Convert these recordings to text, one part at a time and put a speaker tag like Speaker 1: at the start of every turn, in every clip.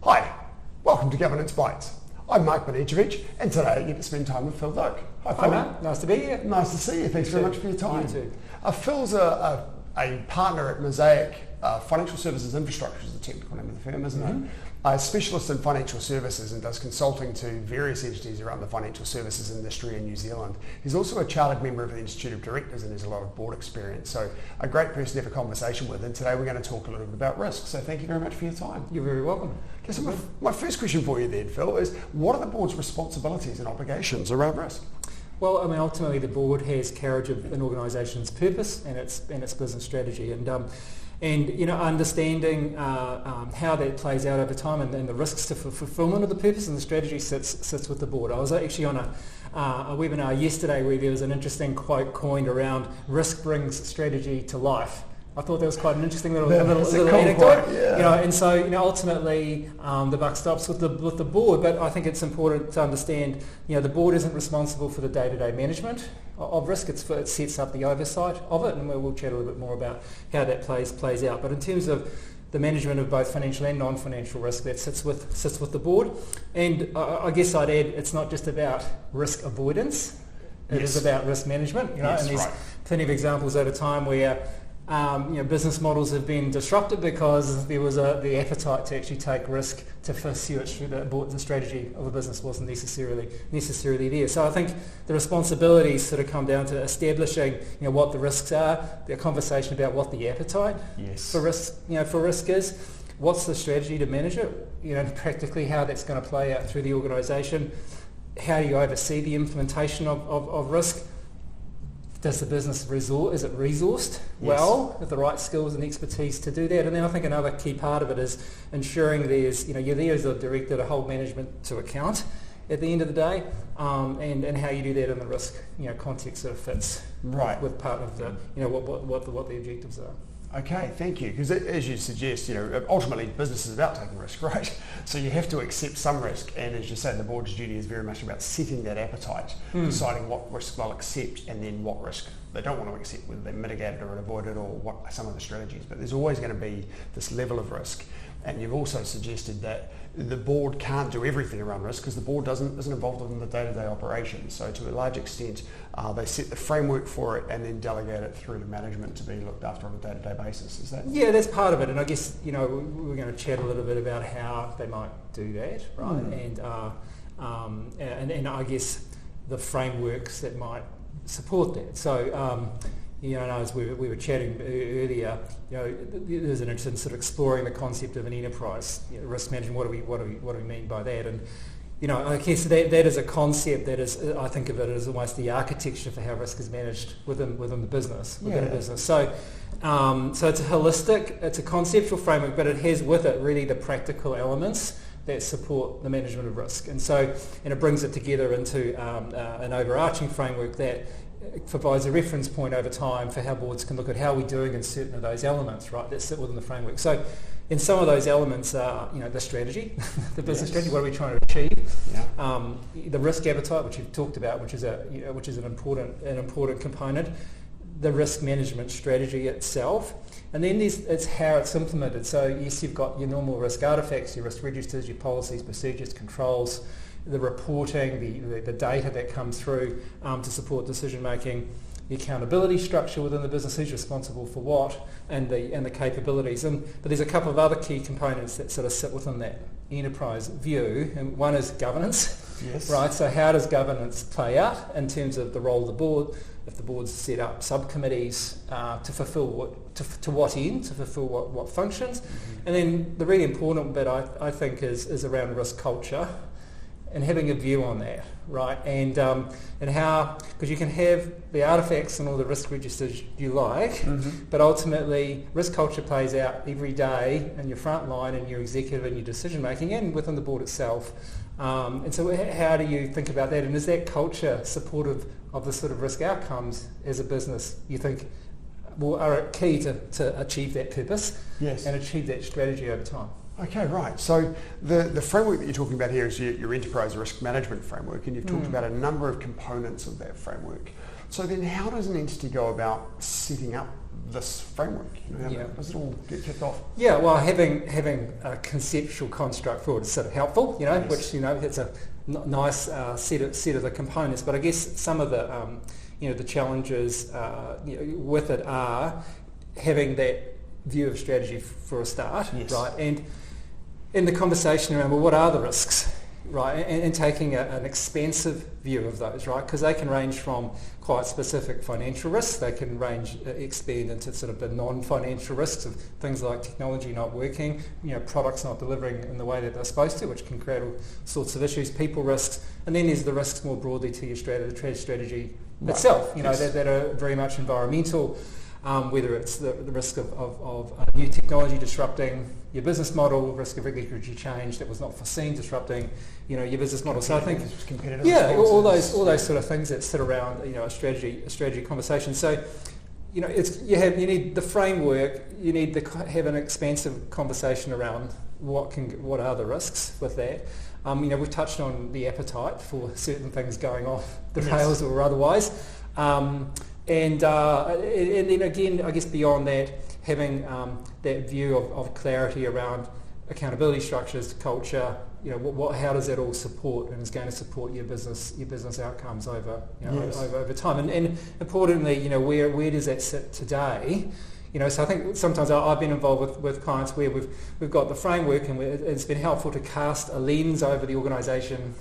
Speaker 1: Hi, welcome to Governance Bites. I'm Mark Banicevich, and today I get to spend time with Phil Doak. Hi, Phil.
Speaker 2: Hi, Mark. Nice to be here.
Speaker 1: Nice to see you. Thanks very much for your time.
Speaker 2: You too.
Speaker 1: Phil's a partner at Mosaic Financial Services Infrastructure is the technical name of the firm, isn't it? A specialist in financial services and does consulting to various entities around the financial services industry in New Zealand. He's also a chartered member of the Institute of Directors and has a lot of board experience. So a great person to have a conversation with. And today we're going to talk a little bit about risk. So thank you very much for your time.
Speaker 2: You're very welcome.
Speaker 1: Okay, so my first question for you then, Phil, is what are the board's responsibilities and obligations around risk?
Speaker 2: Well, I mean, ultimately the board has carriage of an organisation's purpose and its business strategy, and you know, understanding how that plays out over time and the risks to fulfilment of the purpose and the strategy sits with the board. I was actually on a webinar yesterday where there was an interesting quote coined around risk brings strategy to life. I thought that was quite an interesting little anecdote.
Speaker 1: Yeah.
Speaker 2: You know, and so ultimately the buck stops with the board. But I think it's important to understand, the board isn't responsible for the day-to-day management of risk. It sets up the oversight of it, and we'll chat a little bit more about how that plays out. But in terms of the management of both financial and non-financial risk, that sits with the board. And I guess I'd add, it's not just about risk avoidance. It is about risk management. And there's plenty of examples over time where business models have been disrupted because there was the appetite to actually take risk to pursue it through the strategy of a business wasn't necessarily there. So I think the responsibilities sort of come down to establishing what the risks are, the conversation about what the appetite for risk is, what's the strategy to manage it, practically how that's going to play out through the organisation, how do you oversee the implementation of risk. Does the business is it resourced well with the right skills and expertise to do that? And then I think another key part of it is ensuring there's, you're there as a director to hold management to account at the end of the day, and how you do that in the risk, context sort of fits with part of the, what the objectives are.
Speaker 1: Okay, thank you. Because as you suggest, ultimately business is about taking risk, right? So you have to accept some risk, and as you say, the board's duty is very much about setting that appetite, deciding what risk they'll accept and then what risk they don't want to accept, whether they mitigate it or avoid it or what are some of the strategies. But there's always going to be this level of risk. And you've also suggested that the board can't do everything around risk because the board isn't involved in the day-to-day operations. So to a large extent, they set the framework for it and then delegate it through to management to be looked after on a day-to-day basis. Is that?
Speaker 2: Yeah, that's part of it. And I guess, we're going to chat a little bit about how they might do that, right? And I guess the frameworks that might support that. So, as we were chatting earlier, there's an interest in sort of exploring the concept of an enterprise risk management. What do we mean by that? And I guess that is a concept that is, I think of it as almost the architecture for how risk is managed within the business, within a business. So, so it's a holistic, it's a conceptual framework, but it has with it really the practical elements that support the management of risk. And it brings it together into an overarching framework that provides a reference point over time for how boards can look at how we're doing in certain of those elements, that sit within the framework. So in some of those elements are, the strategy, the business strategy, what are we trying to achieve? The risk appetite, which you've talked about, which is an important component, the risk management strategy itself, and then it's how it's implemented. So yes, you've got your normal risk artifacts, your risk registers, your policies, procedures, controls, the reporting, the data that comes through to support decision making, the accountability structure within the business, who's responsible for what, and the capabilities. But there's a couple of other key components that sort of sit within that enterprise view, and one is governance, right? So how does governance play out in terms of the role of the board? If the board's set up subcommittees to fulfil what functions, and then the really important bit I think is around risk culture. And having a view on that, right? And how, because you can have the artifacts and all the risk registers you like, but ultimately risk culture plays out every day in your front line and your executive and your decision making and within the board itself. And so how do you think about that? And is that culture supportive of the sort of risk outcomes as a business you think are key to achieve that purpose and achieve that strategy over time?
Speaker 1: Okay, right. So the framework that you're talking about here is your enterprise risk management framework, and you've talked about a number of components of that framework. So then how does an entity go about setting up this framework? How does it all get kicked off?
Speaker 2: Yeah, well, having a conceptual construct for it is sort of helpful,
Speaker 1: Yes.
Speaker 2: which it's a nice set of the components. But I guess some of the the challenges with it are having that view of strategy for a start,
Speaker 1: Yes.
Speaker 2: right? And in the conversation around, well, what are the risks? Right, and taking an expansive view of those, right, because they can range from quite specific financial risks, they can expand into sort of the non-financial risks of things like technology not working, products not delivering in the way that they're supposed to, which can create all sorts of issues, people risks, and then there's the risks more broadly to your strategy itself,
Speaker 1: Yes.
Speaker 2: that are very much environmental. Whether it's the risk of new technology disrupting your business model, risk of regulatory change that was not foreseen disrupting, your business model. So I think, all those sort of things that sit around, a strategy conversation. So, you need the framework. You need to have an expansive conversation around what are the risks with that. We've touched on the appetite for certain things going off the rails or otherwise. And then again, I guess beyond that, having that view of clarity around accountability structures, culture, how does that all support and is going to support your business outcomes over over time, and importantly, where does that sit today? So I think sometimes I've been involved with clients where we've got the framework, and it's been helpful to cast a lens over the organisation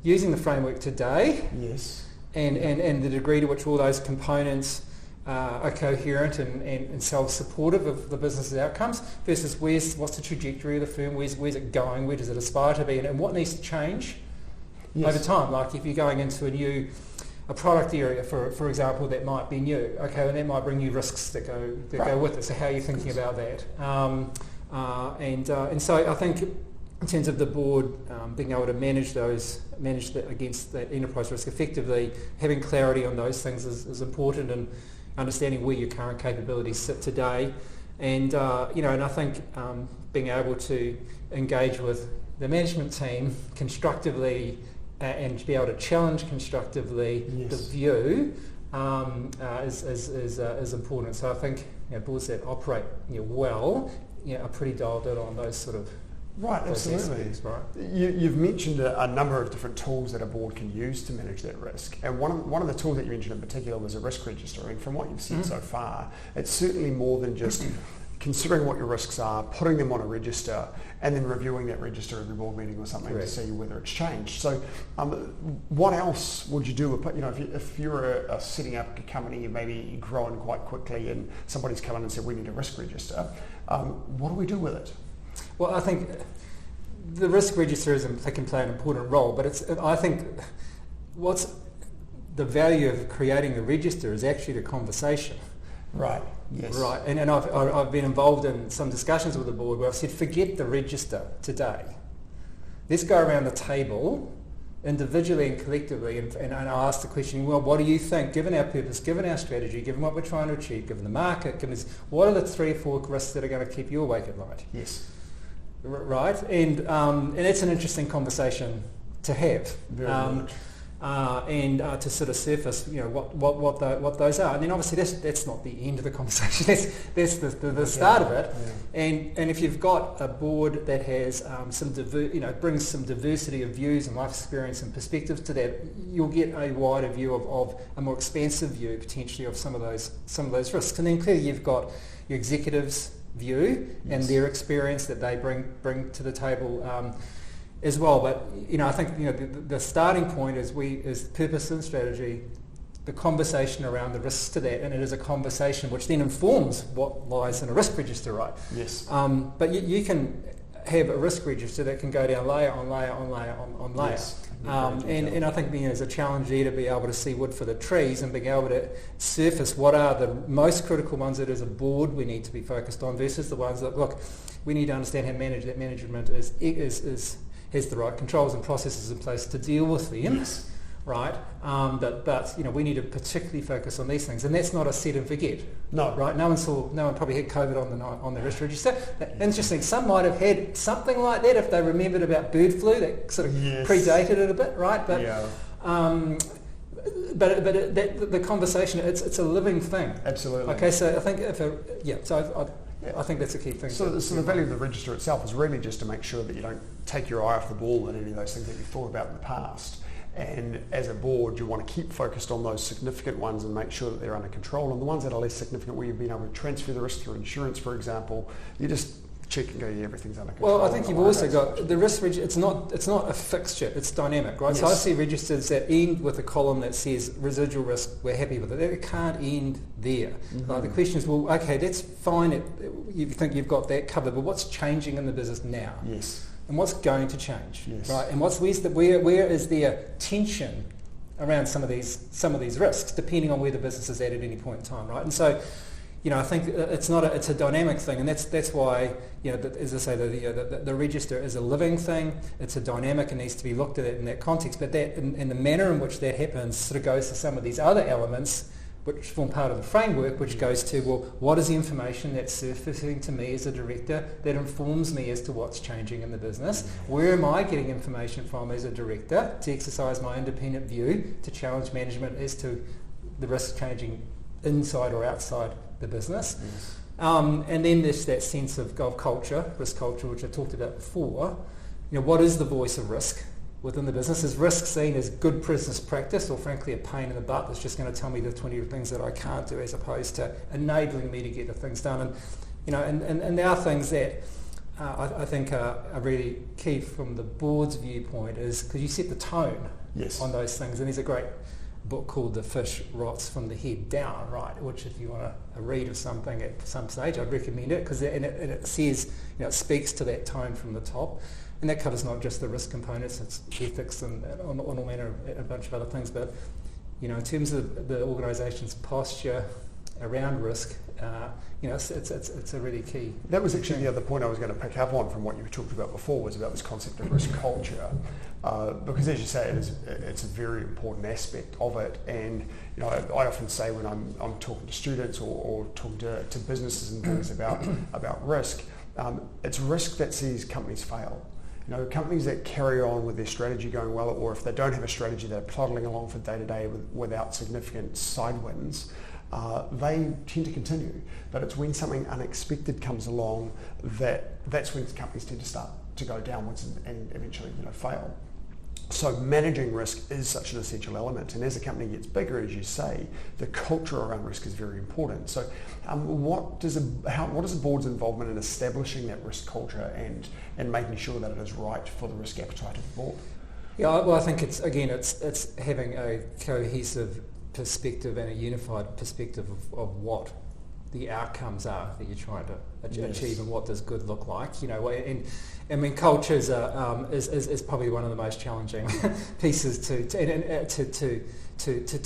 Speaker 2: using the framework today.
Speaker 1: Yes.
Speaker 2: And the degree to which all those components are coherent and self-supportive of the business's outcomes versus what's the trajectory of the firm, where's it going, where does it aspire to be, and what needs to change over time. Like if you're going into a product area, for example, that might be new, and that might bring you risks that go with it. So how are you thinking about that? And so I think in terms of the board being able to manage against that enterprise risk effectively, having clarity on those things is important, and understanding where your current capabilities sit today, and and I think being able to engage with the management team constructively and be able to challenge constructively the view is important. So I think boards that operate well are pretty dialed in on those sort of
Speaker 1: absolutely.
Speaker 2: aspects, right?
Speaker 1: You've mentioned a number of different tools that a board can use to manage that risk, and one of the tools that you mentioned in particular was a risk register. And from what you've said so far, it's certainly more than just considering what your risks are, putting them on a register, and then reviewing that register every board meeting or something to see whether it's changed. So, what else would you do? If you're setting up a company, you maybe growing quite quickly, and somebody's come in and said we need a risk register. What do we do with it?
Speaker 2: Well, I think the risk register can play an important role, but I think what's the value of creating the register is actually the conversation.
Speaker 1: Right. Yes.
Speaker 2: Right. And I've been involved in some discussions with the board where I've said, forget the register today. Let's go around the table individually and collectively and I'll ask the question, well, what do you think, given our purpose, given our strategy, given what we're trying to achieve, given the market, what are the 3 or 4 risks that are going to keep you awake at night?
Speaker 1: Yes.
Speaker 2: Right, and it's an interesting conversation to have,
Speaker 1: Very much.
Speaker 2: And to sort of surface, what those are, and then obviously that's not the end of the conversation. That's the start of it, and if you've got a board that has brings some diversity of views and life experience and perspectives to that, you'll get a wider view of a more expansive view potentially of some of those risks, and then clearly you've got your executives' view and their experience that they bring to the table as well. But I think the starting point is purpose and strategy, the conversation around the risks to that, and it is a conversation which then informs what lies in a risk register, right?
Speaker 1: Yes.
Speaker 2: But you can have a risk register that can go down layer on layer on layer on layer.
Speaker 1: Yes.
Speaker 2: And I think there's a challenge there to be able to see wood for the trees and being able to surface what are the most critical ones that as a board we need to be focused on versus the ones that, look, we need to understand how that management has the right controls and processes in place to deal with them.
Speaker 1: Yes.
Speaker 2: Right, but we need to particularly focus on these things, and that's not a set and forget.
Speaker 1: No,
Speaker 2: right. No one probably had COVID on the risk register. Interesting. Some might have had something like that if they remembered about bird flu that sort of predated it a bit, right? But the conversation, it's a living thing.
Speaker 1: Absolutely.
Speaker 2: Okay, so I think I think that's a key thing.
Speaker 1: So the value of the register itself is really just to make sure that you don't take your eye off the ball in any of those things that you've thought about in the past. And as a board, you want to keep focused on those significant ones and make sure that they're under control. And the ones that are less significant, where you've been able to transfer the risk through insurance, for example, you just check and go, yeah, everything's under control.
Speaker 2: Well, I think you've also got the risk register. It's not a fixture. It's dynamic, right? Yes. So I see registers that end with a column that says residual risk. We're happy with it. It can't end there. Mm-hmm. The question is, well, okay, that's fine. You think you've got that covered, but what's changing in the business now?
Speaker 1: Yes.
Speaker 2: And what's going to change?
Speaker 1: Yes.
Speaker 2: Right? And where is there tension around some of these risks, depending on where the business is at any point in time, right? And so, I think it's a dynamic thing, and that's why, as I say, the register is a living thing. It's a dynamic and needs to be looked at in that context. But that, in the manner in which that happens, sort of goes to some of these other elements which form part of the framework, which goes to, well, what is the information that's surfacing to me as a director that informs me as to what's changing in the business? Where am I getting information from as a director to exercise my independent view, to challenge management as to the risk changing inside or outside the business?
Speaker 1: Yes.
Speaker 2: And then there's that sense of culture, risk culture, which I talked about before. What is the voice of risk within the business? Is risk seen as good business practice, or frankly a pain in the butt that's just going to tell me the 20 things that I can't do, as opposed to enabling me to get the things done? And there are things that I think are really key from the board's viewpoint, is because you set the tone
Speaker 1: Yes.
Speaker 2: on those things. And there's a great book called The Fish Rots from the Head Down, right, which if you want a read of something at some stage, I'd recommend it, because it says, it speaks to that tone from the top. And that covers not just the risk components, it's ethics and on all manner of a bunch of other things. But, in terms of the organisation's posture around risk, it's a really key.
Speaker 1: That was actually the other point I was going to pick up on from what you talked about before, was about this concept of risk culture, because as you say, it's a very important aspect of it. And I often say when I'm talking to students or talking to businesses and things about risk, it's risk that sees companies fail. Companies that carry on with their strategy going well, or if they don't have a strategy, they're plodding along from day to day without significant side winds, they tend to continue. But it's when something unexpected comes along that's when companies tend to start to go downwards and eventually fail. So managing risk is such an essential element, and as a company gets bigger, as you say, the culture around risk is very important. So what does the board's involvement in establishing that risk culture and making sure that it is right for the risk appetite of the board?
Speaker 2: Yeah, well, I think it's having a cohesive perspective and a unified perspective of what the outcomes are that you're trying to achieve, and what does good look like. And I mean, culture is probably one of the most challenging pieces to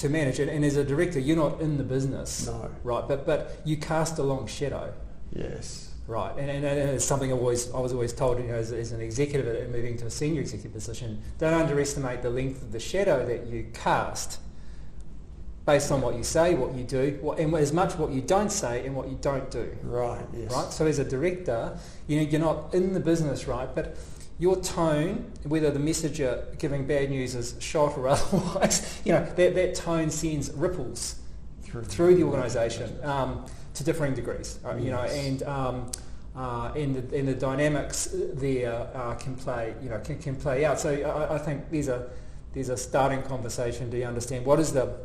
Speaker 2: manage. And as a director, you're not in the business,
Speaker 1: no,
Speaker 2: right? But you cast a long shadow.
Speaker 1: Yes.
Speaker 2: Right, and it's something I was always told, as an executive and moving to a senior executive position, don't underestimate the length of the shadow that you cast, based on what you say, what you do, and as much what you don't say and what you don't do.
Speaker 1: Right, yes.
Speaker 2: Right? So as a director, you're not in the business, right? But your tone, whether the message you're giving bad news is shot or otherwise, that tone sends ripples through the organisation to differing degrees.
Speaker 1: Yes.
Speaker 2: And the dynamics there can play out. So I think there's a starting conversation to understand what is our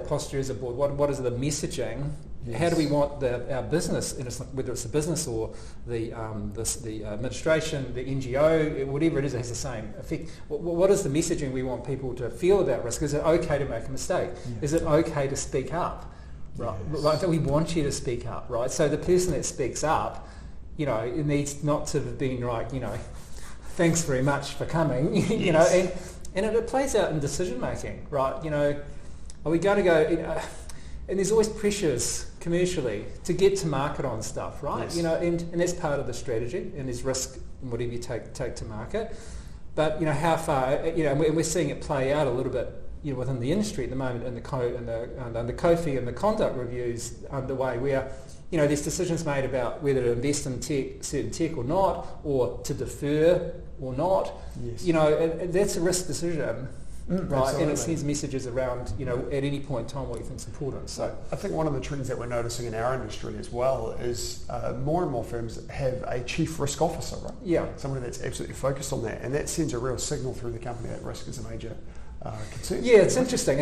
Speaker 2: posture as a board, what is the messaging, yes. How do we want our business, whether it's the business or the administration, the NGO, whatever it is, it has the same effect. What is the messaging we want people to feel about risk? Is it okay to make a mistake?
Speaker 1: Yeah.
Speaker 2: Is it okay to speak up? Right,
Speaker 1: yes.
Speaker 2: Right. So we want you to speak up, right? So the person that speaks up, it needs not to have been thanks very much for coming,
Speaker 1: Yes.
Speaker 2: And it plays out in decision making, right? Are we going to go? And there's always pressures commercially to get to market on stuff, right?
Speaker 1: Yes.
Speaker 2: And that's part of the strategy, and there's risk in whatever you take to market. But how far? And we're seeing it play out a little bit, within the industry at the moment, in the COFI and the conduct reviews underway, where there's decisions made about whether to invest in certain tech or not, or to defer or not.
Speaker 1: Yes.
Speaker 2: And that's a risk decision right?
Speaker 1: Absolutely.
Speaker 2: And it sends messages around, at any point in time what you think is important. So
Speaker 1: I think one of the trends that we're noticing in our industry as well is more and more firms have a chief risk officer, right?
Speaker 2: Yeah.
Speaker 1: Somebody that's absolutely focused on that, and that sends a real signal through the company that risk is a major concern.
Speaker 2: Yeah, it's interesting.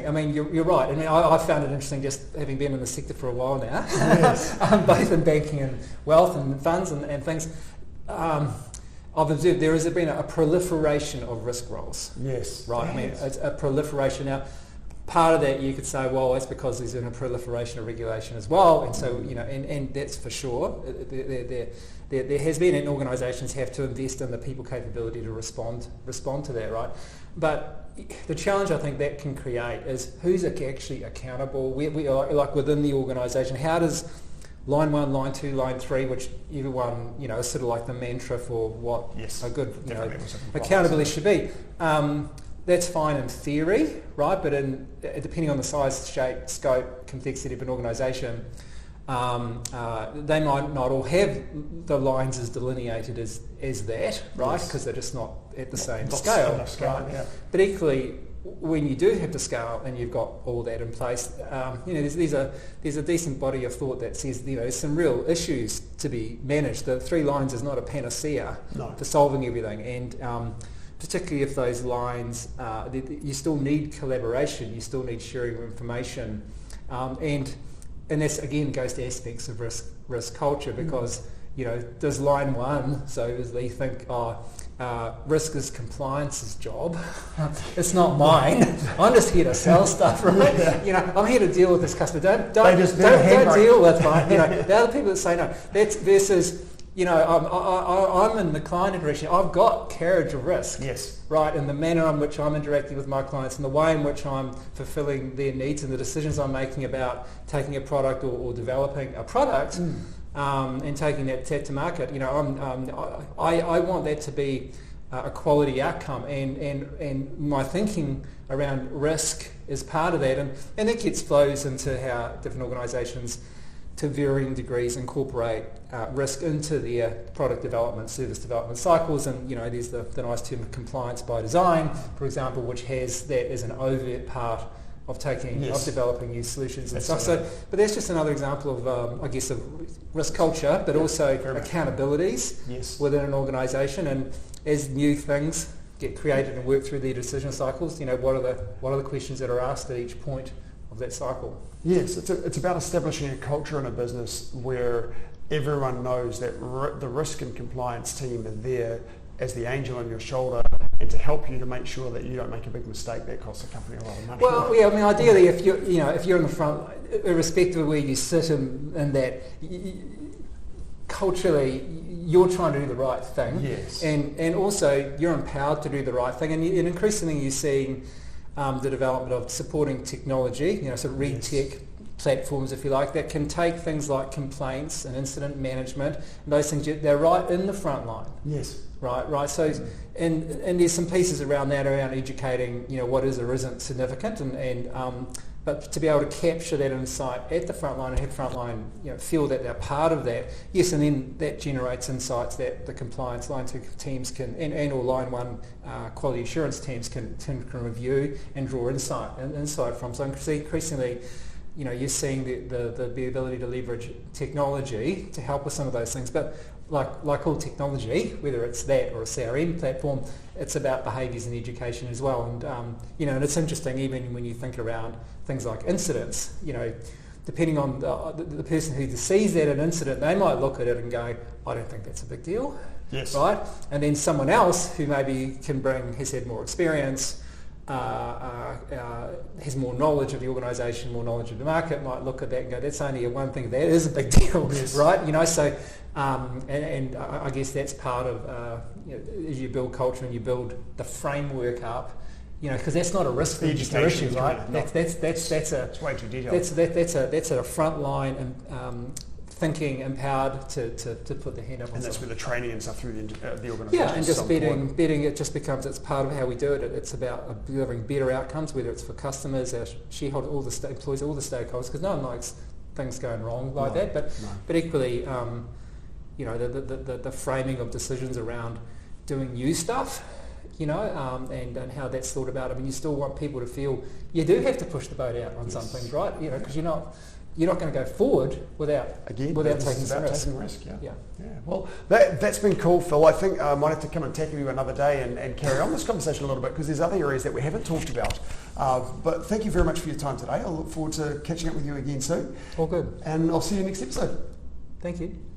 Speaker 2: I mean, you're right. I mean, I found it interesting just having been in the sector for a while now,
Speaker 1: Yes.
Speaker 2: both in banking and wealth and funds and things. I've observed there has been a proliferation of risk roles.
Speaker 1: Yes.
Speaker 2: Right. I mean, it's a proliferation. Now, part of that you could say, well, that's because there's been a proliferation of regulation as well, and so and that's for sure. There has been, and organisations have to invest in the people capability to respond to that, right? But the challenge I think that can create is who's actually accountable. We are like within the organisation. How does line 1, line 2, line 3, which everyone is sort of like the mantra for what a good accountability should be. That's fine in theory, right? But depending on the size, shape, scope, complexity of an organisation, they might not all have the lines as delineated as that, right? Because they're just not at the same scale, right?
Speaker 1: Yeah.
Speaker 2: But equally, when you do have the scale and you've got all that in place, there's a decent body of thought that says there's some real issues to be managed. The 3 lines is not a panacea for solving everything, and particularly if those lines, you still need collaboration, you still need sharing of information, and this again goes to aspects of risk culture, because does line 1, so as they think, risk is compliance's job. It's not mine. I'm just here to sell stuff, right?
Speaker 1: Yeah.
Speaker 2: I'm here to deal with this customer. Don't deal with mine. The other people that say no. That's versus, I'm in the client interaction. I've got carriage of risk.
Speaker 1: Yes.
Speaker 2: Right, in the manner in which I'm interacting with my clients and the way in which I'm fulfilling their needs and the decisions I'm making about taking a product or developing a product. And taking that to market, I want that to be a quality outcome, and my thinking around risk is part of that, and that flows into how different organisations, to varying degrees, incorporate risk into their product development, service development cycles, and there's the nice term of compliance by design, for example, which has that as an overt part of developing new solutions and stuff. So, but that's just another example of, of risk culture, but also accountabilities within an organisation. And as new things get created and work through their decision cycles, what are the questions that are asked at each point of that cycle?
Speaker 1: Yes, it's about establishing a culture in a business where everyone knows that the risk and compliance team are there as the angel on your shoulder, and to help you to make sure that you don't make a big mistake that costs the company a lot of money.
Speaker 2: Well, yeah, I mean, ideally, if you're in the front, irrespective of where you sit in that, culturally, you're trying to do the right thing.
Speaker 1: Yes.
Speaker 2: And also, you're empowered to do the right thing. And increasingly, you're seeing the development of supporting technology, sort of tech platforms, if you like, that can take things like complaints and incident management and those things. They're right in the front line.
Speaker 1: Yes.
Speaker 2: Right. So, and there's some pieces around that, around educating, what is or isn't significant, but to be able to capture that insight at the front line and have front line, feel that they're part of that. Yes, and then that generates insights that the compliance line 2 teams can, and or line 1 quality assurance teams can review and draw insight from. So increasingly, you're seeing the ability to leverage technology to help with some of those things, but like all technology, whether it's that or a CRM platform, it's about behaviours and education as well. And and it's interesting, even when you think around things like incidents, depending on the person who sees that an incident, they might look at it and go, I don't think that's a big deal.
Speaker 1: Yes.
Speaker 2: Right? And then someone else who maybe has had more experience, has more knowledge of the organisation, more knowledge of the market, might look at that and go, that's only one thing, that is a big deal.
Speaker 1: Yes.
Speaker 2: Right? So and I guess that's part of as you build culture and you build the framework up, because that's not a risk for just an issue, right? That's
Speaker 1: it's way too detailed.
Speaker 2: That's a front line and thinking, empowered to put the hand up.
Speaker 1: And that's where the training and stuff through the organisation.
Speaker 2: Yeah, and just betting it just becomes, it's part of how we do it. It's about delivering better outcomes, whether it's for customers, our shareholders, all the employees, all the stakeholders, because no one likes things going wrong like that. But equally, the framing of decisions around doing new stuff and how that's thought about. I mean, you still want people to feel you do have to push the boat out on some things, right? Because you're not going to go forward without taking some risk.
Speaker 1: Yeah. Well, that's been cool, Phil. I think I might have to come and tackle you another day and carry on this conversation a little bit, because there's other areas that we haven't talked about. But thank you very much for your time today. I look forward to catching up with you again soon.
Speaker 2: All good.
Speaker 1: And I'll see you next episode.
Speaker 2: Thank you.